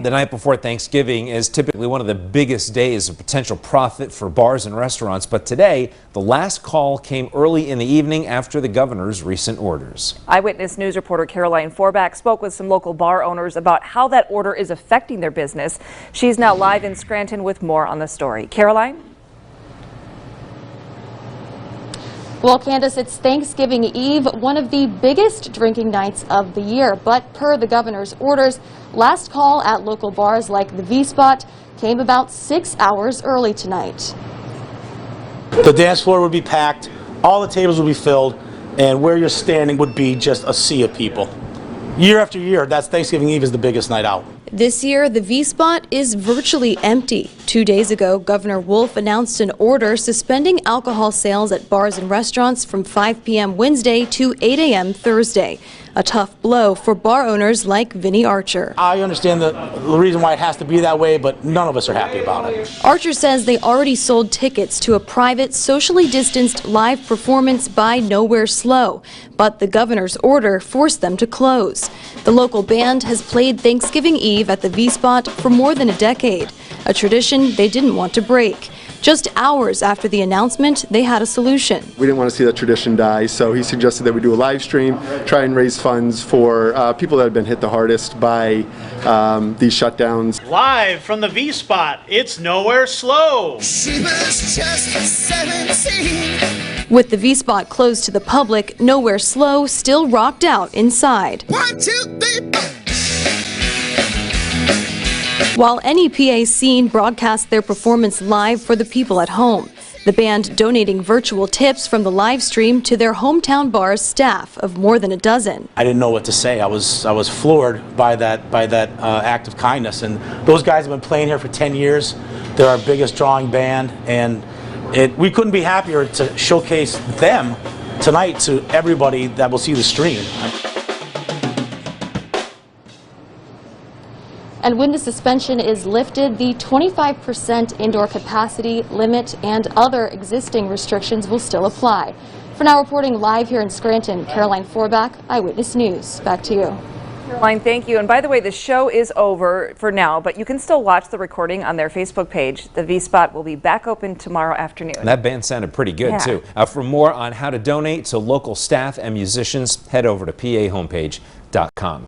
The night before Thanksgiving is typically one of the biggest days of potential profit for bars and restaurants, but today the last call came early in the evening after the governor's recent orders. Eyewitness News reporter Caroline Forbach spoke with some local bar owners about how that order is affecting their business. She's now live in Scranton with more on the story. Caroline? Well, Candace, it's Thanksgiving Eve, one of the biggest drinking nights of the year. But per the governor's orders, last call at local bars like the V-Spot came about 6 hours early tonight. The dance floor would be packed, all the tables would be filled, and where you're standing would be just a sea of people. Year after year, that's Thanksgiving Eve is the biggest night out. This year, the V-Spot is virtually empty. 2 days ago, Governor Wolf announced an order suspending alcohol sales at bars and restaurants from 5 p.m. Wednesday to 8 a.m. Thursday. A tough blow for bar owners like Vinnie Archer. I understand the reason why it has to be that way, but none of us are happy about it. Archer says they already sold tickets to a private, socially distanced live performance by Nowhere Slow, but the governor's order forced them to close. The local band has played Thanksgiving Eve at the V-Spot for more than a decade, a tradition they didn't want to break. Just hours after the announcement, they had a solution. We didn't want to see that tradition die, so he suggested that we do a live stream, try and raise funds for people that have been hit the hardest by these shutdowns. Live from the V-Spot, it's Nowhere Slow. She was just 17. With the V-Spot closed to the public, Nowhere Slow still rocked out inside. 1, 2, 3, 4. While any PA scene broadcast their performance live for the people at home, the band donating virtual tips from the live stream to their hometown bar's staff of more than a dozen. I didn't know what to say. I was floored by that act of kindness. And those guys have been playing here for 10 years. They're our biggest drawing band, and we couldn't be happier to showcase them tonight to everybody that will see the stream. And when the suspension is lifted, the 25% indoor capacity limit and other existing restrictions will still apply. For now, reporting live here in Scranton, Caroline Forbach, Eyewitness News. Back to you. Caroline, thank you. And by the way, the show is over for now, but you can still watch the recording on their Facebook page. The V-Spot will be back open tomorrow afternoon. And that band sounded pretty good, too. For more on how to donate to local staff and musicians, head over to pahomepage.com.